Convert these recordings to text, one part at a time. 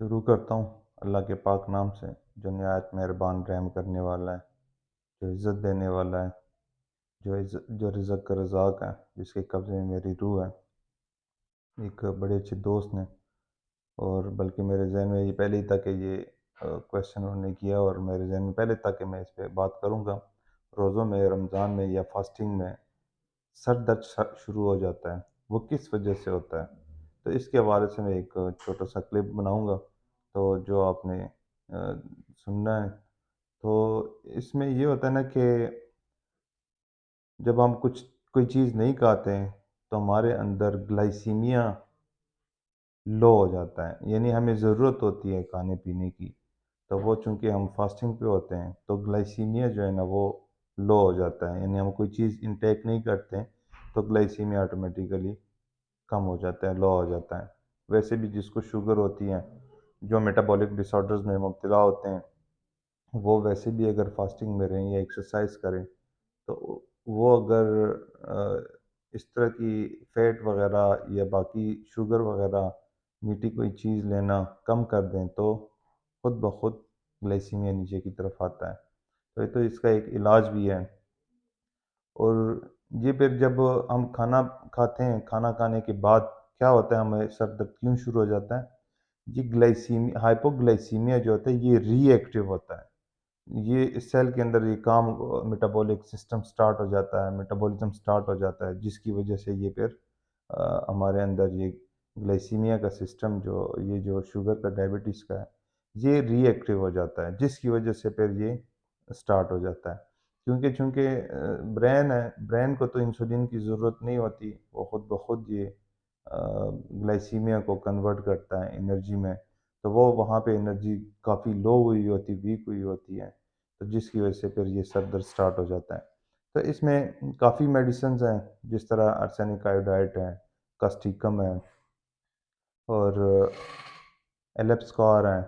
शुरू करता हूँ अल्लाह के पाक नाम से, जो निहायत मेहरबान रहम करने वाला है, जो इज़्ज़त देने वाला है, जो रिज़्क़ का रज़ाक़ है, जिसके कब्ज़े में मेरी रूह है। एक बड़े अच्छे दोस्त ने, और बल्कि मेरे ज़हन में ये पहले ही था कि ये क्वेश्चन उन्होंने किया, और मेरे ज़हन में पहले था कि मैं इस पे बात करूँगा। रोज़ों में, रमज़ान में या फास्टिंग में सर दर्द शुरू हो जाता है, वो किस वजह से होता है? तो इसके हवाले से मैं एक छोटा-सा क्लिप बनाऊँगा, तो जो आपने सुनना है। तो इसमें ये होता है ना कि जब हम कोई चीज़ नहीं खाते हैं, तो हमारे अंदर ग्लाइसीमिया लो हो जाता है। यानी हमें ज़रूरत होती है खाने-पीने की, तो वो चूँकि हम फास्टिंग पे होते हैं, तो ग्लाइसीमिया जो है ना वो लो हो जाता है। यानी हम कोई चीज़ इनटेक नहीं करते हैं, तो ग्लाइसीमिया ऑटोमेटिकली कम हो जाता है, लो हो जाता है। वैसे भी जिसको शुगर होती है, जो मेटाबॉलिक डिसऑर्डर्स में मुब्तला होते हैं, वो वैसे भी अगर फास्टिंग में रहें या एक्सरसाइज करें, तो वो अगर इस तरह की फैट वगैरह या बाकी शुगर वगैरह, मीठी कोई चीज़ लेना कम कर दें, तो खुद ब खुद ग्लाइसीमिया नीचे की तरफ आता है। तो इसका एक इलाज भी है। और ये फिर जब हम खाना खाते हैं, खाना खाने के बाद क्या होता है, हमें सर दर्द क्यों शुरू हो जाता है? ये ग्लाइसीमिया, हाइपोग्लाइसीमिया जो होता है, ये रीएक्टिव होता है। ये इस सेल के अंदर ये काम, मेटाबॉलिक सिस्टम स्टार्ट हो जाता है, मेटाबॉलिज्म स्टार्ट हो जाता है, जिसकी वजह से ये फिर हमारे अंदर ये ग्लाइसीमिया का सिस्टम, जो शुगर का, डायबिटीज़ का है, ये रीएक्टिव हो जाता है, जिसकी वजह से फिर ये स्टार्ट हो जाता है। क्योंकि चूँकि ब्रेन है, ब्रेन को तो इंसुलिन की ज़रूरत नहीं होती, वो खुद ब खुद ये ग्लाइसीमिया को कन्वर्ट करता है एनर्जी में। तो वो वहाँ पे एनर्जी काफ़ी लो हुई होती, वीक हुई होती है, तो जिसकी वजह से फिर ये सर दर्द स्टार्ट हो जाता है। तो इसमें काफ़ी मेडिसिन्स हैं, जिस तरह आर्सेनिक आयोडाइड है, कास्टिकम है, और एलेप्सकॉर है,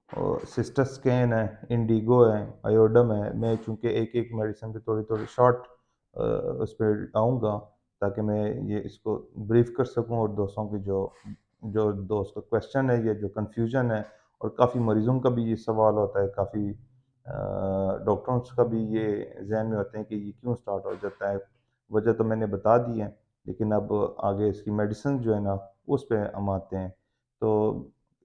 और सिस्टरस्कैन है, इंडिगो है, अयोडम है। मैं चूँकि एक-एक मेडिसिन पे थोड़ी-थोड़ी शॉर्ट उस पे आऊँगा, ताकि मैं ये इसको ब्रीफ़ कर सकूँ, और दोस्तों की जो जो दोस्त का क्वेश्चन है, ये जो कन्फ्यूज़न है, और काफ़ी मरीज़ों का भी ये सवाल होता है, काफ़ी डॉक्टरों का भी ये ज़हन में होते हैं कि ये क्यों स्टार्ट हो जाता है। वजह तो मैंने बता दी है, लेकिन अब आगे इसकी मेडिसिन जो है ना, उस पे हम आते हैं। तो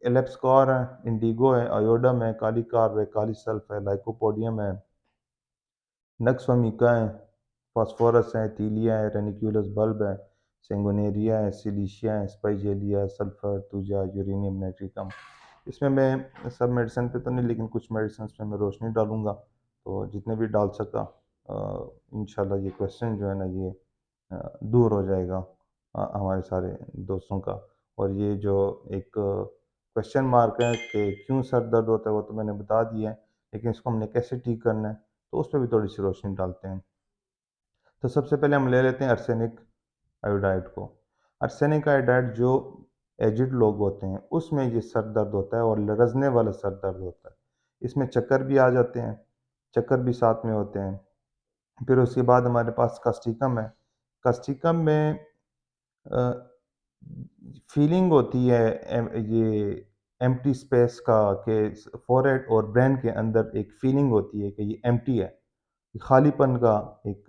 एलेप्सकॉर है, इंडिगो है, अयोडम है, काली कार्ब है, काली सल्फ है, लाइकोपोडियम है, नक्सवामिका है, फास्फोरस है, तीलिया है, रेनिक्यूलस बल्ब है, सेंगोनेरिया है, सिलिशिया है, स्पाइजेलिया, सल्फर, तुजा, यूरेनियम नाइट्रिकम। इसमें मैं सब मेडिसिन पे तो नहीं, लेकिन कुछ मेडिसिन पे मैं रोशनी डालूँगा, तो जितने भी डाल सका इंशाल्लाह ये क्वेश्चन जो है ना, ये दूर हो जाएगा हमारे सारे दोस्तों का। और ये जो एक क्वेश्चन मार्क है कि क्यों सर दर्द होता है, वो तो मैंने बता दिया है, लेकिन इसको हमने कैसे ठीक करना है, तो उस पे भी थोड़ी सी रोशनी डालते हैं। तो सबसे पहले हम ले लेते हैं अर्सेनिक आयोडाइड को। अर्सेनिक आयोडाइड जो एजिड लोग होते हैं, उसमें ये सर दर्द होता है, और लरज़ने वाला सर दर्द होता है। इसमें चक्कर भी आ जाते हैं, चक्कर भी साथ में होते हैं। फिर उसके बाद हमारे पास कास्टिकम है। कास्टिकम में अ, फीलिंग होती है, ये एम्प्टी स्पेस का, कि फोरहेड और ब्रेन के अंदर एक फीलिंग होती है कि ये एम्प्टी है, खालीपन का एक,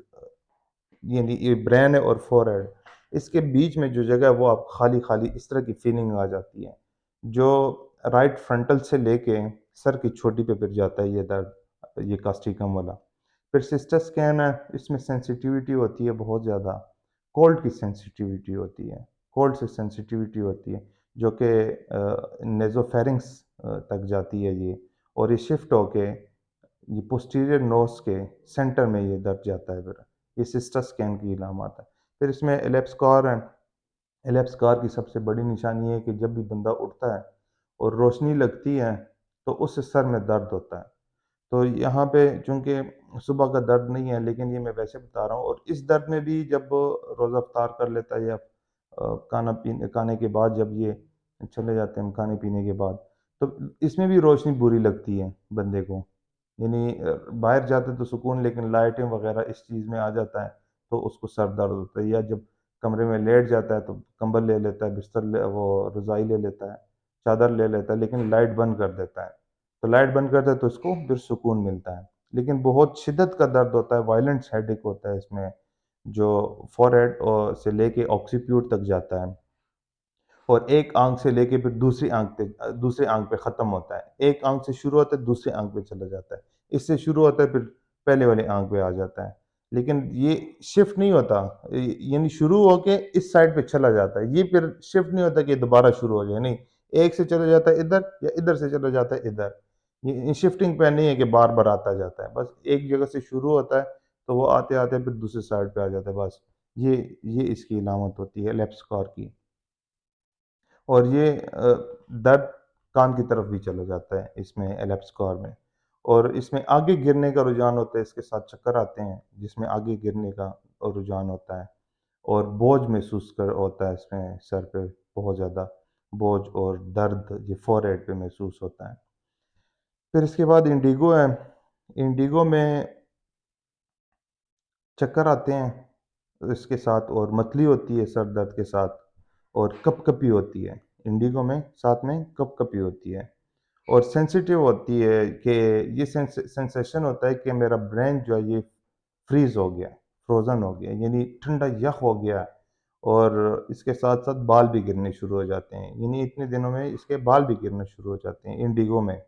यानी ये ब्रेन है और फोरहेड, इसके बीच में जो जगह है, वो आप खाली खाली इस तरह की फीलिंग आ जाती है, जो राइट फ्रंटल से लेके सर की चोटी पे फिर जाता है ये दर्द, ये कास्टिकम वाला। फिर सिस्टर स्कैन है, इसमें सेंसिटिविटी होती है बहुत ज़्यादा, कोल्ड की सेंसिटिविटी होती है, कोल्ड से सेंसिटिविटी होती है, जो कि नेज़ोफेरिंक्स तक जाती है ये, और ये शिफ्ट होके ये पोस्टीरियर नोज के सेंटर में ये दब जाता है फिर। ये सिस्टर स्कैन की इलामत है। फिर इसमें एलेप्सकॉर है। एलेप्सकॉर की सबसे बड़ी निशानी है कि जब भी बंदा उठता है और रोशनी लगती है, तो उससे सर में दर्द होता है। तो यहाँ पे चूँकि सुबह का दर्द नहीं है, लेकिन ये मैं वैसे बता रहा हूँ, और इस दर्द में भी जब रोज़ा इफ्तार कर लेता है, या खाने के बाद जब ये चले जाते हैं खाने-पीने के बाद, तो इसमें भी रोशनी बुरी लगती है बंदे को। यानी बाहर जाते तो सुकून, लेकिन लाइटें वग़ैरह इस चीज़ में आ जाता है, तो उसको सर दर्द होता है। या जब कमरे में लेट जाता है, तो कंबल ले लेता है, बिस्तर ले वो रज़ाई ले लेता है, चादर ले लेता है, लेकिन लाइट बंद कर देता है। तो लाइट बंद करता है तो उसको फिर सुकून मिलता है। लेकिन बहुत शिद्दत का दर्द होता है, वायलेंट हेडेक होता है इसमें, जो फोरहेड और से लेके ऑक्सीप्यूट तक जाता है। और एक आँख से लेके फिर दूसरी आँख पे ख़त्म होता है। एक आँख से शुरू होता है, दूसरी आँख पे चला जाता है। इससे शुरू होता है, फिर पहले वाली आँख पे आ जाता है। लेकिन ये शिफ्ट नहीं होता, यानी शुरू होके इस साइड पे चला जाता है। ये फिर शिफ्ट नहीं होता कि दोबारा शुरू हो जाए, नहीं। एक से चला जाता है इधर, या इधर से चला जाता है इधर। ये शिफ्टिंग पे नहीं है कि बार-बार आता जाता है। बस एक जगह से शुरू होता है, तो वो आते-आते फिर दूसरी साइड पे आ जाता है, बस। ये इसकी अलामत होती है लेप्सिकॉर की। और ये दर्द कान की तरफ भी चला जाता है इसमें, एलेप्सिकॉर में। और इसमें आगे गिरने का रुझान होता है, इसके साथ चक्कर आते हैं, जिसमें आगे गिरने का रुझान होता है। और बोझ महसूस कर होता है इसमें, सर पे बहुत ज़्यादा बोझ और दर्द ये फोरहेड पे महसूस होता है। फिर इसके बाद इंडिगो है। इंडिगो में चक्कर आते हैं इसके साथ, और मतली होती है सर दर्द के साथ, और कँपकँपी होती है। इंडिगो में साथ में कँपकँपी होती है, और सेंसिटिव होती है कि ये सेंसेशन होता है कि मेरा ब्रेन जो है ये फ्रीज़ हो गया, फ्रोज़न हो गया, यानी ठंडा यख़ हो गया है। और इसके साथ-साथ बाल भी गिरने शुरू हो जाते हैं, यानी इतने दिनों में इसके बाल भी गिरना शुरू हो जाते हैं इंडिगो में।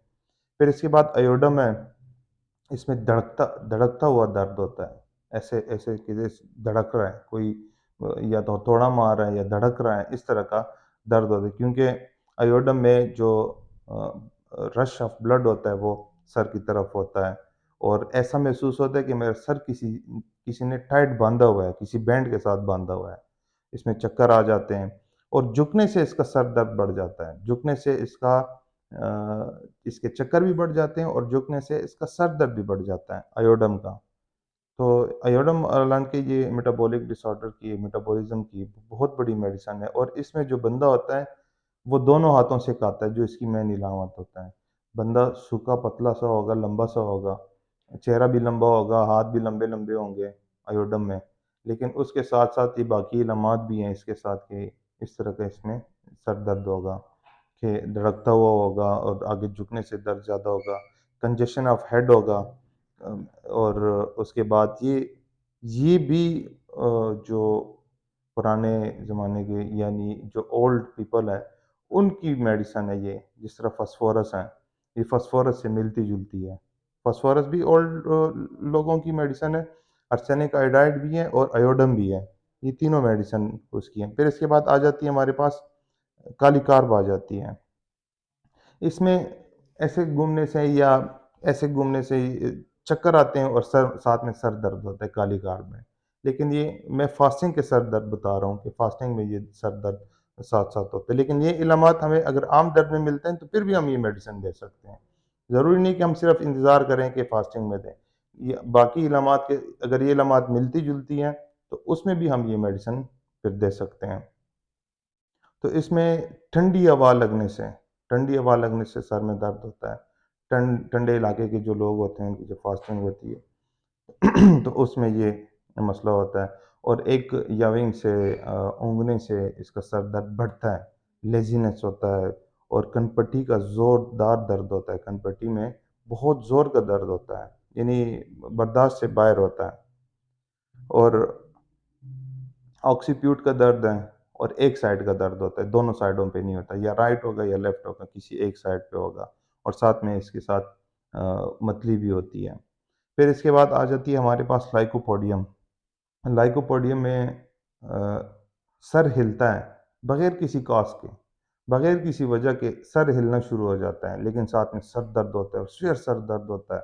फिर इसके बाद अयोडम है। इसमें धड़कता हुआ दर्द होता है। ऐसे ऐसे कि जैसे धड़क रहा है कोई, या तो हथौड़ा मार रहा है या धड़क रहा है, इस तरह का दर्द होता है। क्योंकि अयोडम में जो रश ऑफ ब्लड होता है वो सर की तरफ होता है, और ऐसा महसूस होता है कि मेरा सर किसी किसी ने टाइट बाँधा हुआ है, किसी बैंड के साथ बाँधा हुआ है। इसमें चक्कर आ जाते हैं, और झुकने से इसका सर दर्द बढ़ जाता है। झुकने से इसके चक्कर भी बढ़ जाते हैं, और झुकने से इसका सर दर्द भी बढ़ जाता है अयोडम का। तो अयोडम हालाँकि ये मेटाबॉलिक डिसऑर्डर की, मेटाबॉलिज़्म की बहुत बड़ी मेडिसिन है, और इसमें जो बंदा होता है, वो दोनों हाथों से खाता है, जो इसकी मेन इलामत होता है। बंदा सूखा पतला-सा होगा, लंबा-सा होगा, चेहरा भी लंबा होगा, हाथ भी लंबे-लंबे होंगे अयोडम में। लेकिन उसके साथ-साथ ये बाकी इलामात भी हैं इसके साथ, कि इस तरह का इसमें सर दर्द होगा, कि धड़कता हुआ होगा, और आगे झुकने से दर्द ज़्यादा होगा, कंजेशन ऑफ हेड होगा। और उसके बाद ये भी जो पुराने ज़माने के, यानी जो ओल्ड पीपल है, उनकी मेडिसिन है ये, जिस तरह फास्फोरस है, ये फास्फोरस से मिलती-जुलती है। फास्फोरस भी ओल्ड लोगों की मेडिसिन है, आर्सेनिक आयोडाइड भी है, और अयोडम भी है। ये तीनों मेडिसिन उसकी हैं। फिर इसके बाद आ जाती है हमारे पास, काली कार्ब आ जाती है। इसमें ऐसे घूमने से, या ऐसे घूमने से चक्कर आते हैं, और साथ में सर दर्द होता है काली कार्ब में। लेकिन ये मैं फास्टिंग के सर दर्द बता रहा हूँ, कि फास्टिंग में ये सर दर्द साथ-साथ होते हैं। लेकिन ये इलामात हमें अगर आम दर्द में मिलते हैं, तो फिर भी हम ये मेडिसिन दे सकते हैं। ज़रूरी नहीं कि हम सिर्फ़ इंतज़ार करें कि फास्टिंग में दें। ये बाकी इलामात के, अगर ये इलामात मिलती-जुलती हैं, तो उसमें भी हम ये मेडिसिन फिर दे सकते हैं। तो इसमें ठंडी हवा लगने से सर में दर्द होता है। ठंडे इलाके के जो लोग होते हैं, उनकी जो फास्टिंग होती है तो उसमें ये मसला होता है। और एक याविंग से, ऊँघने से इसका सर दर्द बढ़ता है, लेज़ीनेस होता है, और कनपट्टी का ज़ोरदार दर्द होता है। कनपट्टी में बहुत ज़ोर का दर्द होता है, यानी बर्दाश्त से बाहर होता है। और ऑक्सीप्यूट का दर्द है, और एक साइड का दर्द होता है, दोनों साइडों पे नहीं होता, या राइट होगा या लेफ्ट होगा, किसी एक साइड पे होगा, और साथ में इसके साथ मतली भी होती है। फिर इसके बाद आ जाती है हमारे पास लाइकोपोडियम। लाइकोपोडियम में सर हिलता है बगैर किसी कॉज के, बगैर किसी वजह के सर हिलना शुरू हो जाता है, लेकिन साथ में सर दर्द होता है, और शेयर सर दर्द होता है,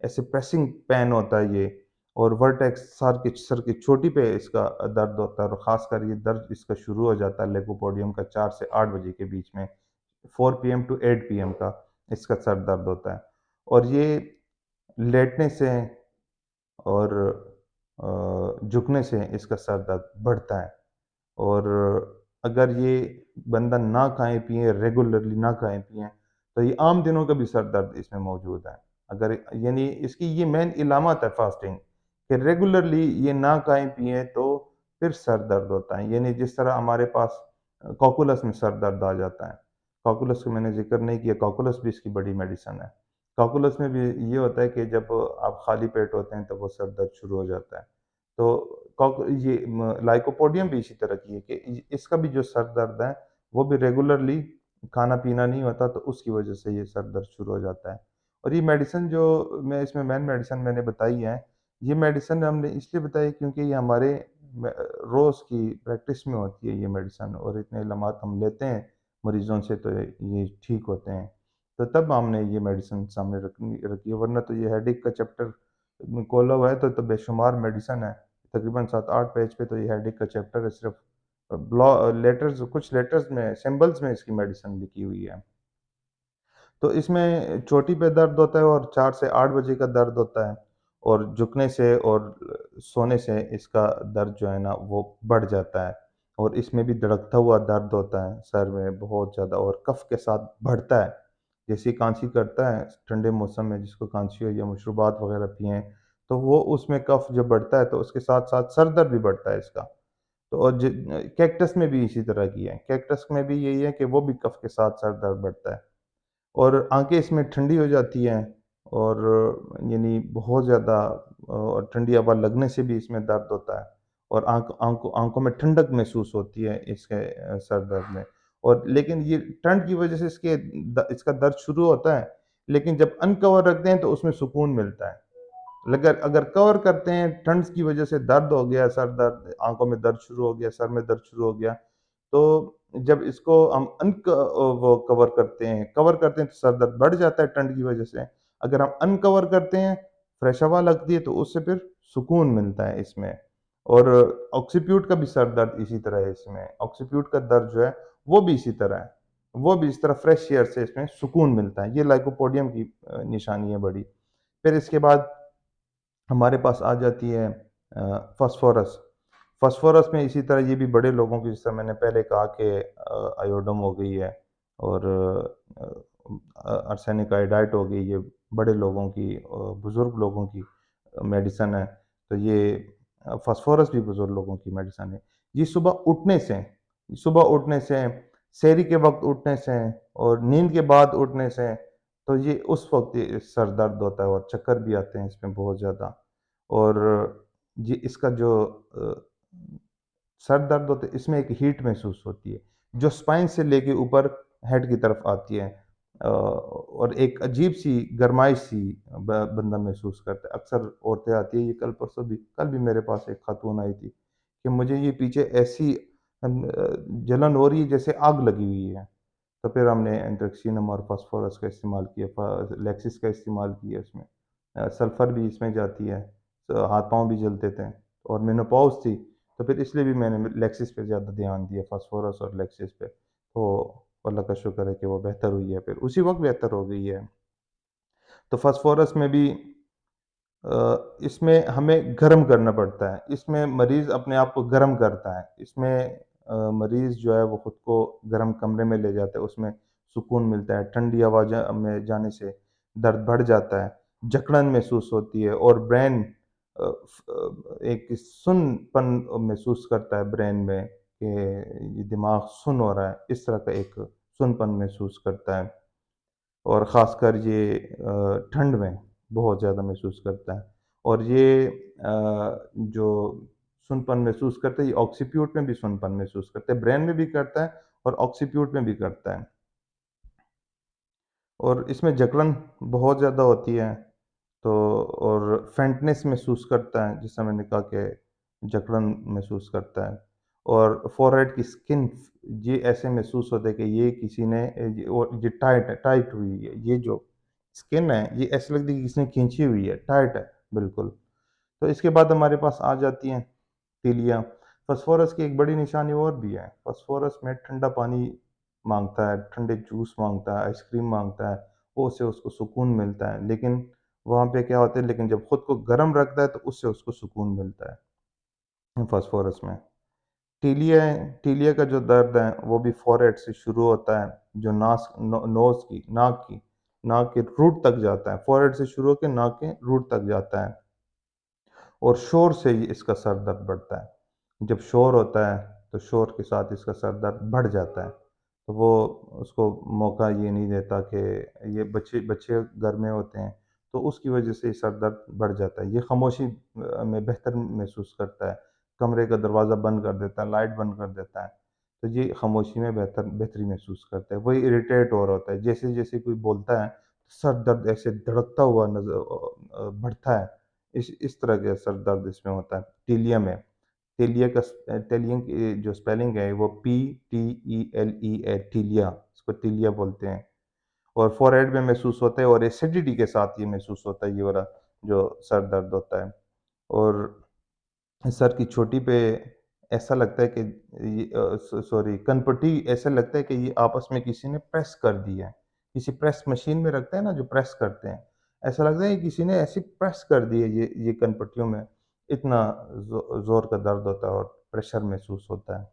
ऐसे प्रेसिंग पेन होता है ये। और वर्टेक्स सर की चोटी पे इसका दर्द होता है, और ख़ासकर ये दर्द इसका शुरू हो जाता है लाइकोपोडियम का 4 से 8 बजे के बीच में, 4 पीएम टू 8 पीएम का इसका सर दर्द होता है। और ये लेटने से और झुकने से इसका सर दर्द बढ़ता है। और अगर ये बंदा ना खाएँ-पिएँ, रेगुलरली ना खाएँ-पिएँ, तो ये आम दिनों का भी सर दर्द इसमें मौजूद है। अगर, यानी इसकी ये मेन इलामत है फास्टिंग, कि रेगुलरली ये ना खाएँ-पिएँ तो फिर सर दर्द होता है। यानी जिस तरह हमारे पास कैलकुलस में सर दर्द आ जाता है। कॉकुलस का मैंने ज़िक्र नहीं किया, कॉकुलस भी इसकी बड़ी मेडिसिन है। कॉकुलस में भी ये होता है कि जब आप खाली पेट होते हैं, तो वो सर दर्द शुरू हो जाता है। तो कॉक ये लाइकोपोडियम भी इसी तरह की है कि इसका भी जो सर दर्द है, वो भी रेगुलरली खाना-पीना नहीं होता, तो उसकी वजह से ये सर दर्द शुरू हो जाता है। और ये मेडिसिन जो मैं इसमें मेन मेडिसिन मैंने बताई है, ये मेडिसिन हमने इसलिए बताई क्योंकि ये हमारे रोज़ की प्रैक्टिस में होती है ये मेडिसिन, और इतने इल्मात हम लेते हैं मरीज़ों से, तो ये ठीक होते हैं। तो तब हमने ये मेडिसिन सामने रखनी रखी है, वरना तो ये हेडेक का चैप्टर खोला हुआ है, तो बेशुमार मेडिसिन है। तकरीबन 7-8 पेज पे तो ये हेडेक का चैप्टर है, सिर्फ़ लेटर्स, कुछ लेटर्स में, सिंबल्स में इसकी मेडिसिन लिखी हुई है। तो इसमें चोटी पे दर्द होता है और 4 से 8 बजे का दर्द होता है, और झुकने से और सोने से इसका दर्द जो है ना वो बढ़ जाता है, और इसमें भी धड़कता हुआ दर्द होता है सर में बहुत ज़्यादा, और कफ़ के साथ बढ़ता है। जैसे खाँसी करता है ठंडे मौसम में, जिसको खाँसी हो या मशरूबात वग़ैरह पिएँ, तो वो उसमें कफ़ जब बढ़ता है तो उसके साथ-साथ सर दर्द भी बढ़ता है इसका। तो और कैक्टस में भी इसी तरह की है। कैक्टस में भी यही है कि वो भी कफ़ के साथ सर दर्द बढ़ता है। और आँखें इसमें ठंडी हो जाती हैं, और यानी बहुत ज़्यादा और ठंडी हवा लगने से भी इसमें दर्द होता है, और आँखों में ठंडक महसूस होती है इसके सर दर्द में। और लेकिन ये ठंड की वज़ह से इसका दर्द शुरू होता है, लेकिन जब अनकवर रखते हैं तो उसमें सुकून मिलता है। अगर अगर कवर करते हैं, ठंड की वज़ह से दर्द हो गया, सर दर्द, आँखों में दर्द शुरू हो गया, सर में दर्द शुरू हो गया, तो जब इसको हम वो कवर करते हैं तो सर दर्द बढ़ जाता है ठंड की वज़ह से। अगर हम अनकवर करते हैं, फ्रेश हवा लगती है, तो उससे फिर सुकून मिलता है इसमें। और ऑक्सीप्यूट का भी सर दर्द इसी तरह है इसमें। ऑक्सीप्यूट का दर्द जो है, वो भी इसी तरह है। वो भी इस तरह फ्रेश एयर से इसमें सुकून मिलता है। ये लाइकोपोडियम की निशानी है बड़ी। फिर इसके बाद हमारे पास आ जाती है फ़ॉस्फ़ोरस। फ़ॉस्फ़ोरस में इसी तरह ये भी बड़े लोगों की, जैसा मैंने पहले कहा कि आयोडम हो गई है, और आर्सेनिक आयोडाइड हो गई, ये बड़े लोगों की, बुज़ुर्ग लोगों की मेडिसिन है। तो ये फ़ॉस्फ़ोरस भी बुज़ुर्ग लोगों की मेडिसिन है। ये सुबह उठने से, सहरी के वक़्त उठने से, और नींद के बाद उठने से, तो ये उस वक़्त ये सर दर्द होता है, और चक्कर भी आते हैं इसमें बहुत ज़्यादा। और ये इसका जो सर दर्द होता है, इसमें एक हीट महसूस होती है, जो स्पाइन से लेके ऊपर हेड की तरफ आती है, और एक अजीब-सी गरमाइश-सी बंदा महसूस करता है। अक्सर औरतें आती हैं, ये कल भी मेरे पास एक खातून आई थी कि मुझे ये पीछे ऐसी जलन हो रही है जैसे आग लगी हुई है। तो फिर हमने एंट्रोक्सिनम और फास्फोरस का इस्तेमाल किया, लेक्सिस का इस्तेमाल किया इसमें। सल्फ़र भी इसमें जाती है, तो हाथ-पाँव भी जलते थे, और मेनोपॉज़ थी, तो फिर इसलिए भी मैंने लेक्सिस पे ज़्यादा ध्यान दिया, फास्फोरस और लेक्सिस पे। तो अल्लाह का शुक्र है कि वो बेहतर हुई है, फिर उसी वक़्त बेहतर हो गई है। तो फास्फोरस में भी इसमें हमें गर्म करना पड़ता है, इसमें मरीज़ अपने आप को गर्म करता है। इसमें मरीज़ जो है वो खुद को गर्म कमरे में ले जाता है, उसमें सुकून मिलता है। ठंडी हवा में जाने से दर्द बढ़ जाता है, जकड़न महसूस होती है, और ब्रेन एक सुन्नपन महसूस करता है ब्रेन में, कि ये दिमाग सुन्न हो रहा है, इस तरह का एक सुन्नपन महसूस करता है। और ख़ासकर ये ठंड में बहुत ज़्यादा महसूस करता है। और ये जो सुनपन महसूस करता है, ये ऑक्सीप्यूट में भी सुनपन महसूस करता है, ब्रेन में भी करता है, और ऑक्सीप्यूट में भी करता है। और इसमें जकड़न बहुत ज़्यादा होती है, तो और फेंटनेस महसूस करता है, जैसा मैंने कहा कि जकड़न महसूस करता है। और फ़ोरहेड की स्किन, ये ऐसे महसूस होता है कि ये किसी ने ये टाइट हुई है। ये जो स्किन है, ये ऐसे लगती है कि किसी ने खींची हुई है, टाइट है बिल्कुल। तो इसके बाद हमारे पास आ जाती हैं तीलियाँ। फ़ॉस्फ़ोरस की एक बड़ी निशानी और भी है। फ़ॉस्फ़ोरस में ठंडा पानी माँगता है, ठंडे जूस माँगता है, आइसक्रीम माँगता है, वो उससे उसको सुकून मिलता है। लेकिन वहाँ पे क्या होता है, लेकिन जब खुद को गर्म रखता है, तो उससे उसको सुकून मिलता है फ़ॉस्फ़ोरस में। टीलिया का जो दर्द है, वो भी फ़ोरहेड से शुरू होता है, जो नाक के रूट तक जाता है। फ़ोरहेड से शुरू होके नाक के रूट तक जाता है, और शोर से ही इसका सर दर्द बढ़ता है। जब शोर होता है, तो शोर के साथ इसका सर दर्द बढ़ जाता है। तो वो उसको मौका ये नहीं देता कि ये बच्चे बच्चे घर में होते हैं, तो उसकी वजह से सर दर्द बढ़ जाता है। ये खामोशी में बेहतर महसूस करता है, कमरे का दरवाज़ा बंद कर देता है, लाइट बंद कर देता है, तो ये खामोशी में बेहतरी महसूस करता है। वही इरिटेट और होता है, जैसे-जैसे कोई बोलता है, सर दर्द ऐसे धड़कता हुआ बढ़ता है। इस तरह का सर दर्द इसमें होता है, टीलिया में। टेलियन की जो स्पेलिंग है वो PTELEA टीलिया, इसको टीलिया बोलते हैं। और फोरहेड में महसूस होता है और एसिडिटी के साथ ये महसूस होता है, ये वाला जो सर दर्द होता है। और सर की चोटी पे ऐसा लगता है कि सॉरी, कनपटी ऐसा लगता है कि ये आपस में किसी ने प्रेस कर दी है। किसी प्रेस मशीन में रखते हैं ना जो प्रेस करते हैं, ऐसा लगता है कि किसी ने ऐसी प्रेस कर दी है ये कनपटियों में। इतना ज़ोर का दर्द होता है और प्रेशर महसूस होता है।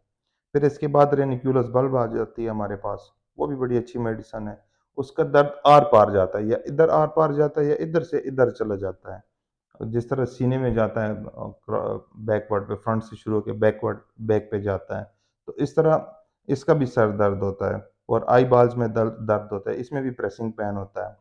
फिर इसके बाद रेनिक्यूलस बल्ब आ जाती है हमारे पास, वो भी बड़ी अच्छी मेडिसिन है। उसका दर्द आर-पार जाता है, या इधर आर-पार जाता है या इधर से इधर चला जाता है। जिस तरह सीने में जाता है बैकवर्ड पे, फ्रंट से शुरू होके बैकवर्ड बैक पे जाता है, तो इस तरह इसका भी सर दर्द होता है। और आई बाल्स में दर्द दर्द होता है, इसमें भी प्रेसिंग पेन होता है।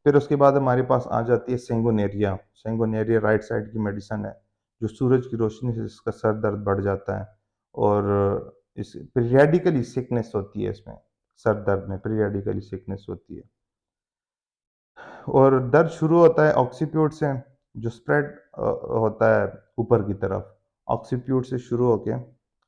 फिर उसके बाद हमारे पास आ जाती है सेंगोनेरिया। सेंगोनेरिया राइट साइड की मेडिसिन है, जो सूरज की रोशनी से इसका सर दर्द बढ़ जाता है। और इस पीरियडिकली सिकनेस होती है इसमें, सर दर्द में पीरियडिकली सिकनेस होती है। और दर्द शुरू होता है ऑक्सीप्यूट से, जो स्प्रेड होता है ऊपर की तरफ। ऑक्सीप्यूट से शुरू होके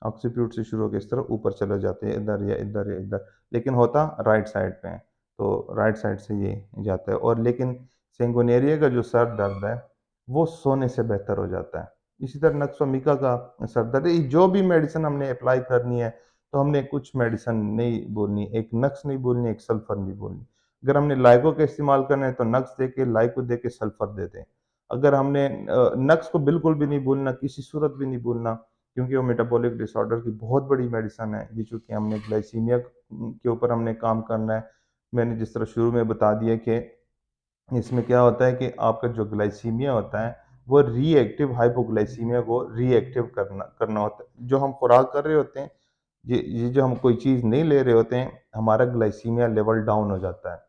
ऑक्सीप्यूट से शुरू होके इस तरह ऊपर चले जाते हैं, इधर या इधर या इधर, लेकिन होता राइट साइड पे है। तो राइट साइड से ये जाता है। और लेकिन सेंगोनेरिया का जो सर दर्द है, वो सोने से बेहतर हो जाता है। इसी तरह नक्सोमिका का सर दर्द है। जो भी मेडिसिन हमने अप्लाई करनी है, तो हमने कुछ मेडिसिन नहीं बोलनी, एक नक्स नहीं बोलनी, एक सल्फर नहीं बोलनी। अगर हमने लाइको का इस्तेमाल करना है तो नक्स दे के, लाइको दे के सल्फर दे दें। अगर हमने नक्स को बिल्कुल भी नहीं भूलना, किसी सूरत भी नहीं भूलना, क्योंकि वो मेटाबॉलिक डिसऑर्डर की बहुत बड़ी मेडिसिन है। ये चूँकि हमने ग्लाइसीमिया के ऊपर हमने काम करना है। मैंने जिस तरह शुरू में बता दिया कि इसमें क्या होता है कि आपका जो ग्लाइसीमिया होता है, वो रिएक्टिव हाइपोग्लाइसीमिया को रिएक्टिव करना करना होता है। जो हम खुराक कर रहे होते हैं, ये जो हम कोई चीज़ नहीं ले रहे होते हैं, हमारा ग्लाइसीमिया लेवल डाउन हो जाता है।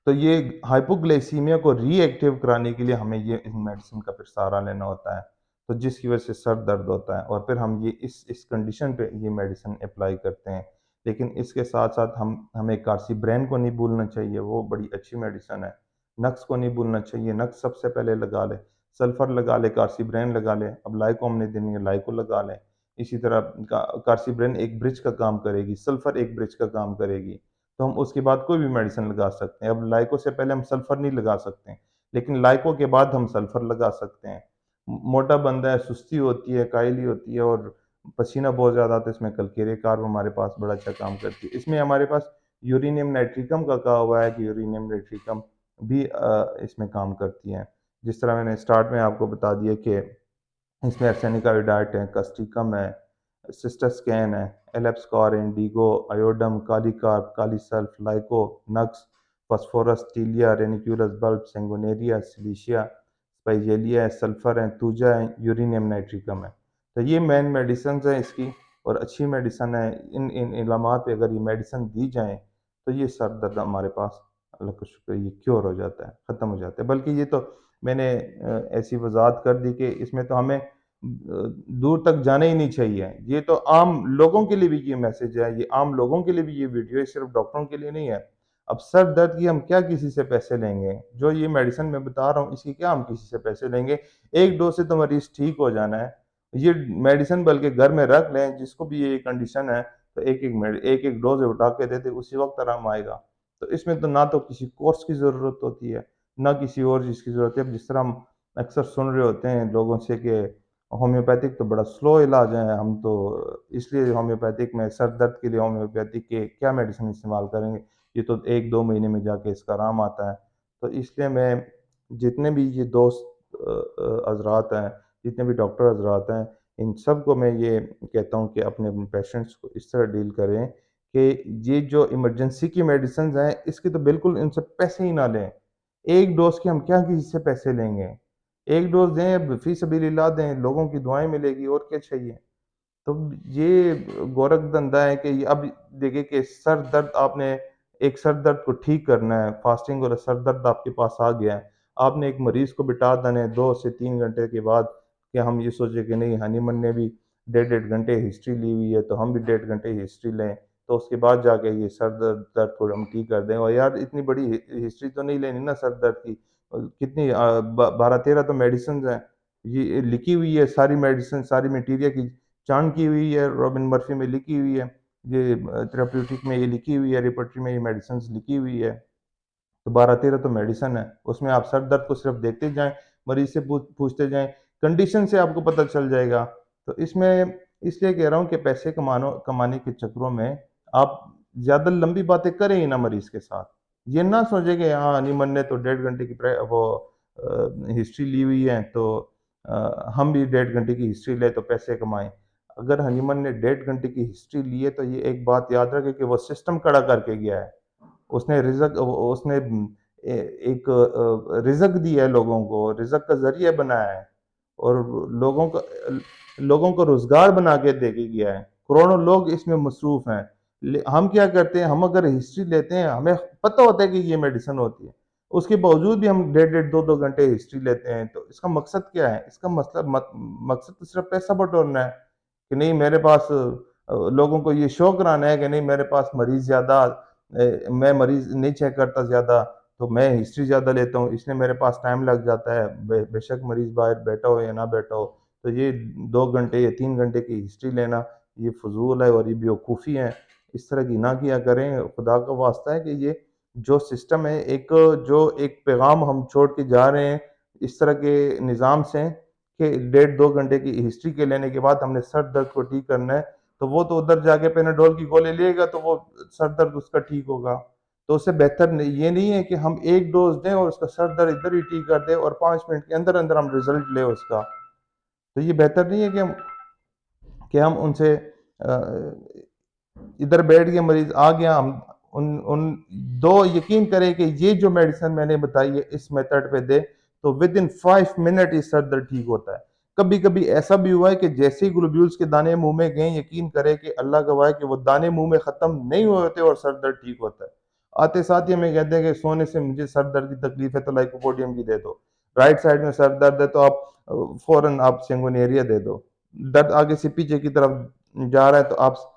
तो ये हाइपोग्लाइसीमिया को रीएक्टिव कराने के लिए हमें ये इन मेडिसिन का फिर सहारा लेना होता है। तो जिसकी वजह से सर दर्द होता है, और फिर हम ये इस कंडीशन पे ये मेडिसिन अप्लाई करते हैं। लेकिन इसके साथ-साथ हमें कार्सिब्रेन को नहीं भूलना चाहिए, वो बड़ी अच्छी मेडिसिन है। नक्स को नहीं भूलना चाहिए, नक्स सबसे पहले लगा लें। सल्फर लगा लें, कार्सिब्रेन लगा लें। अब लाइको हमने देनी है, लाइको लगा लें। इसी तरह कार्सिब्रेन एक ब्रिज का काम करेगी, सल्फर एक ब्रिज का काम करेगी। तो हम उसके बाद कोई भी मेडिसिन लगा सकते हैं। अब लाइको से पहले हम सल्फर नहीं लगा सकते हैं, लेकिन लाइको के बाद हम सल्फर लगा सकते हैं। मोटा बंदा है, सुस्ती होती है, कायली होती है और पसीना बहुत ज़्यादा आता है, इसमें कलकेरिया कार्ब हमारे पास बड़ा अच्छा काम करती है। इसमें हमारे पास यूरेनियम नाइट्रिकम का कहा हुआ है कि यूरेनियम नाइट्रिकम भी इसमें काम करती है। जिस तरह मैंने स्टार्ट में आपको बता दिया कि इसमें आर्सेनिक आयोडाइड है, कास्टिकम है, सिस्टोस्कैन है, एल्बस्कॉर, Indigo, आयोडम, kali carb, kali sulph, लाइको, नक्स, फास्फोरस, टीलिया, रेनिक्यूलस बल्ब, सेंगोनेरिया, सिलिशिया, स्पाइजेलिया है, सल्फर है, तूजा है, यूरेनियम नाइट्रिकम है। तो ये मेन मेडिसिन हैं इसकी, और अच्छी मेडिसिन है। इन इन इलामात पे अगर ये मेडिसिन दी जाएँ, तो ये सर दर्द हमारे पास अल्लाह का शुक्र है ये क्योर हो जाता है, ख़त्म हो जाता है। बल्कि ये तो मैंने ऐसी वज़ाहत कर दी कि इसमें तो हमें दूर तक जाना ही नहीं चाहिए। ये तो आम लोगों के लिए भी ये मैसेज है, ये आम लोगों के लिए भी ये वीडियो है, सिर्फ़ डॉक्टरों के लिए नहीं है। अब सर दर्द की हम क्या किसी से पैसे लेंगे? जो ये मेडिसिन मैं बता रहा हूँ, इसकी क्या हम किसी से पैसे लेंगे? 1 डोज़ से तो मरीज़ ठीक हो जाना है। ये मेडिसिन बल्कि घर में रख लें, जिसको भी ये कंडीशन है, तो एक-एक डोज़ उठा के दे दें, उसी वक़्त आराम आएगा। तो इसमें तो ना तो किसी कोर्स की ज़रूरत होती है, ना किसी और चीज़ की ज़रूरत है। अब जिस तरह हम अक्सर सुन रहे होते हैं लोगों से कि होम्योपैथिक तो बड़ा स्लो इलाज है, हम तो इसलिए होम्योपैथिक में सर दर्द के लिए होम्योपैथिक के क्या मेडिसिन इस्तेमाल करेंगे, ये तो 1-2 महीने में जाके इसका आराम आता है। तो इसलिए मैं जितने भी ये दोस्त हज़रात हैं, जितने भी डॉक्टर हज़रात हैं, इन सबको मैं ये कहता हूँ कि अपने पेशेंट्स को इस तरह डील करें कि ये जो इमरजेंसी की मेडिसिन्स हैं, इसके तो बिल्कुल इनसे पैसे ही ना लें। 1 डोज़ के हम क्या किसी से पैसे लेंगे? 1 डोज़ दें, फ़ी सबिलिल्लाह दें, लोगों की दुआएँ मिलेगी, और क्या चाहिए? तो ये गोरख धंधा है कि अब देखिए कि सर दर्द आपने एक सर दर्द को ठीक करना है, फास्टिंग और सर दर्द आपके पास आ गया है। आपने एक मरीज़ को बिठा देना है 2 से 3 घंटे के बाद कि हम ये सोचे कि नहीं हनीमन ने भी डेढ़-डेढ़ घंटे हिस्ट्री ली हुई है, तो हम भी डेढ़ घंटे हिस्ट्री लें। तो उसके बाद जाके ये सर दर्द दर्द को हम ठीक कर दें और यार इतनी बड़ी हिस्ट्री तो नहीं लेनी ना सर दर्द की। कितनी 12-13 तो मेडिसिन्स हैं। ये लिखी हुई है सारी मेडिसिन, सारी मटीरियल की चार्न की हुई है, रॉबिन मर्फी में लिखी हुई है, ये थेराप्यूटिक में ये लिखी हुई है, रिपर्टरी में ये मेडिसिन्स लिखी हुई है। तो 12-13 तो मेडिसिन है, उसमें आप सर दर्द को सिर्फ देखते जाएँ, मरीज़ से पूछते जाएँ, कंडीशन से आपको पता चल जाएगा। तो इसमें इसलिए कह रहा हूँ कि पैसे कमाने के चक्करों में आप ज़्यादा लंबी बातें करें ही ना मरीज़ के साथ। ये ना सोचें कि हाँ, अनिमन ने तो डेढ़ घंटे की हिस्ट्री ली हुई है, तो हम भी डेढ़ घंटे की हिस्ट्री लें तो पैसे कमाएँ। अगर हनीमन ने डेढ़ घंटे की हिस्ट्री ली है, तो ये एक बात याद रखें कि वो सिस्टम खड़ा करके गया है। उसने एक रिज़्क दिया है लोगों को, रिज़्क का ज़रिया बनाया है और लोगों को रोज़गार बना के दे के गया है। करोड़ों लोग इसमें मसरूफ़ हैं। हम क्या करते हैं, हम अगर हिस्ट्री लेते हैं, हमें पता होता है कि ये मेडिसिन होती है। उसके बावजूद भी हम डेढ़-डेढ़ 2-2 घंटे हिस्ट्री लेते हैं, तो इसका मकसद क्या है? इसका मतलब मकसद तो सिर्फ़ पैसा बटोरना है कि नहीं मेरे पास लोगों को ये शो कराना है कि नहीं मेरे पास मरीज़ ज़्यादा मैं मरीज़ नहीं चेक करता ज़्यादा, तो मैं हिस्ट्री ज़्यादा लेता हूँ, इसलिए मेरे पास टाइम लग जाता है। बेशक मरीज़ बाहर बैठा हो या ना बैठा हो, तो ये 2 घंटे या 3 घंटे की हिस्ट्री लेना, ये फ़ुज़ूल है और ये बेवकूफ़ी है। इस तरह की ना किया करें, खुदा का वास्ता है कि ये जो सिस्टम है, जो एक पैगाम हम छोड़ के जा रहे हैं, इस तरह के निज़ाम से कि डेढ़ 2 घंटे की हिस्ट्री के लेने के बाद हमने सर दर्द को ठीक करना है, तो वो तो उधर जाके पैनाडोल की गोली लेगा तो वो सर दर्द उसका ठीक होगा। तो उससे बेहतर ये नहीं है कि हम 1 डोज़ दें और उसका सर दर्द इधर ही ठीक कर दें और 5 मिनट के अंदर-अंदर हम रिज़ल्ट लें उसका। तो ये बेहतर नहीं है कि हम उनसे इधर बैठ गए मरीज़ आ गया हम उन उन 2 यकीन करें कि ये जो मेडिसिन मैंने बताई है इस मेथड पे दें, तो विदिन 5 मिनट ये सर दर्द ठीक होता है। कभी-कभी ऐसा भी हुआ है कि जैसे ही ग्लोब्यूल्स के दाने मुँह में गए, यकीन करें कि अल्लाह गवाह है कि वो दाने मुँह में ख़त्म नहीं हुए होते और सर दर्द ठीक होता है। आते साथ ही हमें कहते हैं कि सोने से मुझे सर दर्द की तकलीफ़ है तो लाइकोपोडियम की दे दो। राइट साइड में सर दर्द है तो आप फ़ौरन आप सेंगोनेरिया दे दो। दर्द आगे से पीछे की तरफ जा रहा है तो आप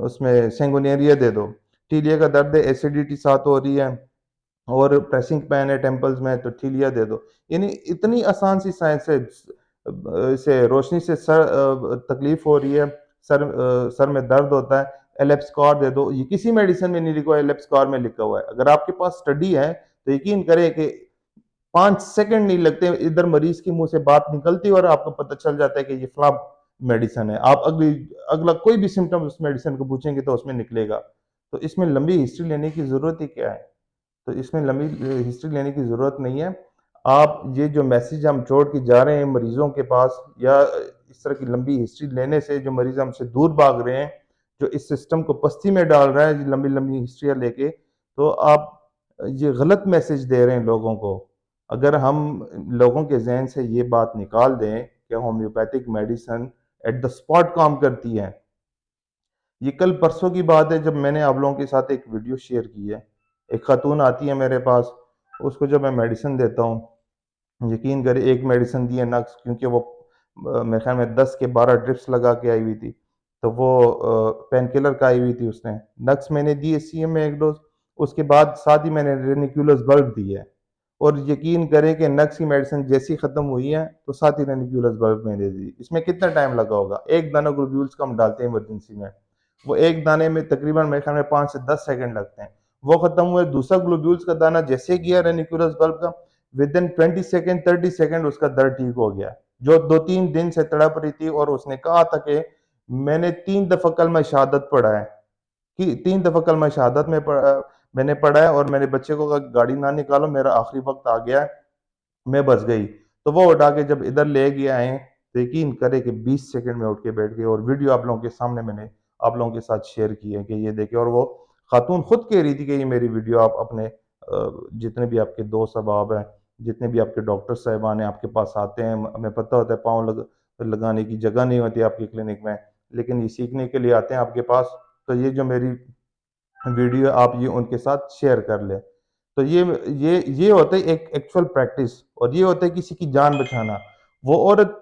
उसमें सेंगोनेरिया दे दो। टीलिया का दर्द है, एसिडिटी साथ हो रही है और प्रेसिंग पेन है टेम्पल्स में तो ठीलिया दे दो। यानी इतनी आसान सी साइंस है इसे रोशनी से तकलीफ हो रही है, सर में दर्द होता है, एलेप्सकॉर दे दो। ये किसी मेडिसिन में नहीं लिखा हुआ है, एलेप्सकॉर में लिखा हुआ है। अगर आपके पास स्टडी है तो यकीन करें कि 5 सेकंड नहीं लगते, इधर मरीज़ के मुँह से बात निकलती है और आपको पता चल जाता है कि ये फलाँ मेडिसिन है। आप अगला कोई भी सिम्पटम उस मेडिसिन को पूछेंगे तो उसमें निकलेगा। तो इसमें लंबी हिस्ट्री लेने की ज़रूरत ही क्या है? तो इसमें लंबी हिस्ट्री लेने की ज़रूरत नहीं है। आप ये जो मैसेज हम छोड़ के जा रहे हैं मरीज़ों के पास या इस तरह की लंबी हिस्ट्री लेने से जो मरीज़ हमसे दूर भाग रहे हैं, जो इस सिस्टम को पस्ती में डाल रहा है लंबी-लंबी हिस्ट्रियाँ लेके, तो आप ये गलत मैसेज दे रहे हैं लोगों को। अगर हम लोगों के ज़हन से ये बात निकाल दें कि homeopathic medicine at the spot काम करती है। ये कल परसों की बात है जब मैंने आप लोगों के साथ एक वीडियो शेयर की है। एक खातून आती है मेरे पास, उसको जब मैं मेडिसिन देता हूँ, यकीन करें एक मेडिसिन दी है नक्स क्योंकि वो मेरे ख़्याल में 10 के 12 ड्रिप्स लगा के आई हुई थी। तो वो पेन किलर का आई हुई थी उसने। नक्स मैंने दी है सीएम में 1 डोज़, उसके बाद साथ ही मैंने रेनिक्यूलस बल्ब दी है। और यकीन करें कि नक्स की मेडिसिन जैसी ख़त्म हुई है, तो साथ ही रेनिक्यूलस बल्ब मैंने दी। इसमें कितना टाइम लगा होगा? 1 दाना ग्लोब्यूल्स का हम डालते हैं इमरजेंसी में। वो एक दाने में तकरीबन मेरे ख्याल में 5 से 10 सेकंड लगते हैं। वो खत्म हुए, दूसरा ग्लोब्यूल्स का दाना जैसे गया रेनिक्यूलस बल्ब का, विदिन 20 सेकंड 30 सेकंड उसका दर्द ठीक हो गया। जो 2-3 दिन से तड़प रही थी और उसने कहा था कि मैंने 3 दफ़ा कलमा शहादत पढ़ा है, कि 3 दफ़ा कलमा शहादत मैंने पढ़ा है और मेरे बच्चे को कहा गाड़ी ना निकालो मेरा आखिरी वक़्त आ गया है, मैं बच गई। तो वो उठा के जब इधर ले के आए, तो यकीन करें कि 20 सेकंड में उठ के बैठ गई और वीडियो आप लोगों के सामने मैंने आप लोगों के साथ शेयर की है कि ये देखिए। और वो खातून खुद कह रही थी कि ये मेरी वीडियो आप अपने जितने भी आपके दोस्त अहबाब हैं, जितने भी आपके डॉक्टर साहिबान हैं आपके पास आते हैं, हमें पता होता है पाँव लगाने की जगह नहीं होती आपकी क्लिनिक में, लेकिन ये सीखने के लिए आते हैं आपके पास। तो ये जो मेरी वीडियो आप ये उनके साथ शेयर कर लें। तो ये होता है एक एक्चुअल प्रैक्टिस, और ये होता है किसी की जान बचाना। वो औरत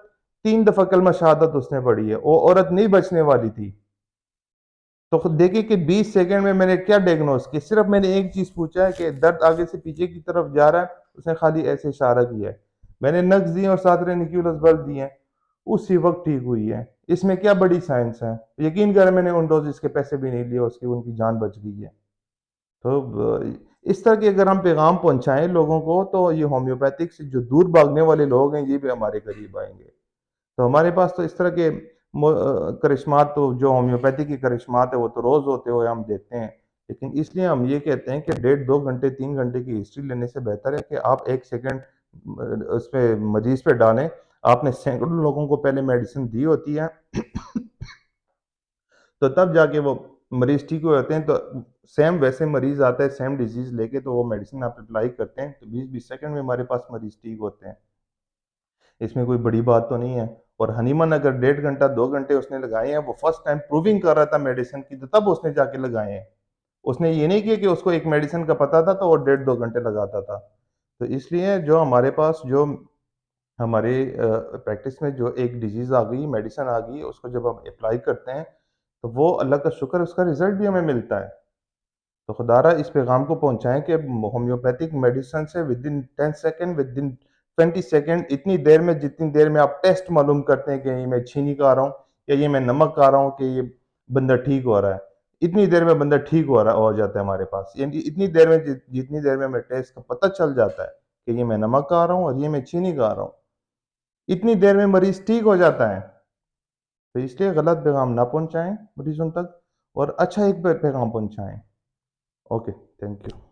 3 दफ़ा कलमा शहादत उसने पढ़ी है, वो औरत नहीं बचने वाली थी। तो खुद देखिए कि 20 सेकंड में मैंने क्या डायग्नोस किया, सिर्फ मैंने एक चीज़ पूछा है कि दर्द आगे से पीछे की तरफ जा रहा है, उसने खाली ऐसे इशारा किया है। मैंने नक्स दिए और 7 रेनिक्यूलस बल्ब दिए हैं, उसी वक़्त ठीक हुई है। इसमें क्या बड़ी साइंस है? यकीन करें मैंने उन डोज़ेज़ के पैसे भी नहीं लिए, उसकी उनकी जान बच गई है। तो इस तरह के अगर हम पैगाम पहुँचाएँ लोगों को, तो ये होम्योपैथिक से जो दूर भागने वाले लोग हैं, ये भी हमारे करीब आएँगे। तो हमारे पास तो इस तरह के करिश्मात, तो जो होम्योपैथी के करिश्मात है वो तो रोज़ होते हुए हम देखते हैं। लेकिन इसलिए हम ये कहते हैं कि डेढ़ 2 घंटे 3 घंटे की हिस्ट्री लेने से बेहतर है कि आप 1 सेकंड उसपे मरीज़ पे डालें। आपने सैकड़ों लोगों को पहले मेडिसिन दी होती है। तो तब जाके वो मरीज़ ठीक हुए होते हैं। तो सेम वैसे मरीज़ आता है सेम डिज़ीज़ लेके, तो वो मेडिसिन आप अप्लाई करते हैं, तो 20-20 सेकंड में हमारे पास मरीज़ ठीक होते हैं। इसमें कोई बड़ी बात तो नहीं है। और हनीमन अगर डेढ़ घंटा 2 घंटे उसने लगाए हैं, वो फर्स्ट टाइम प्रूविंग कर रहा था मेडिसिन की, तो तब उसने जाके लगाए हैं। उसने ये नहीं किया कि उसको एक मेडिसिन का पता था तो वो डेढ़ 2 घंटे लगाता था। तो इसलिए जो हमारे पास जो हमारे प्रैक्टिस में जो एक डिज़ीज़ आ गई, मेडिसिन आ गई, उसको जब हम अप्लाई करते हैं, तो वो अल्लाह का शुक्र उसका रिज़ल्ट भी हमें मिलता है। तो खुदारा इस पैगाम को पहुँचाएँ कि होम्योपैथिक मेडिसिन से विदिन 10 सेकंड, विदिन 20 सेकंड, इतनी देर में जितनी देर में आप टेस्ट मालूम करते हैं कि ये मैं चीनी खा रहा हूँ या ये मैं नमक खा रहा हूँ कि ये बंदा ठीक हो रहा है। इतनी देर में बंदा ठीक हो जाता है हमारे पास। यानी इतनी देर में जितनी देर में हमें टेस्ट का पता चल जाता है कि ये मैं नमक खा रहा हूँ और ये मैं चीनी खा रहा हूँ। इतनी देर में मरीज़ ठीक हो जाता है। तो इसलिए गलत पैगाम ना पहुँचाएँ मरीज़ों तक, और अच्छा एक पैगाम पहुँचाएँ। Okay, thank you.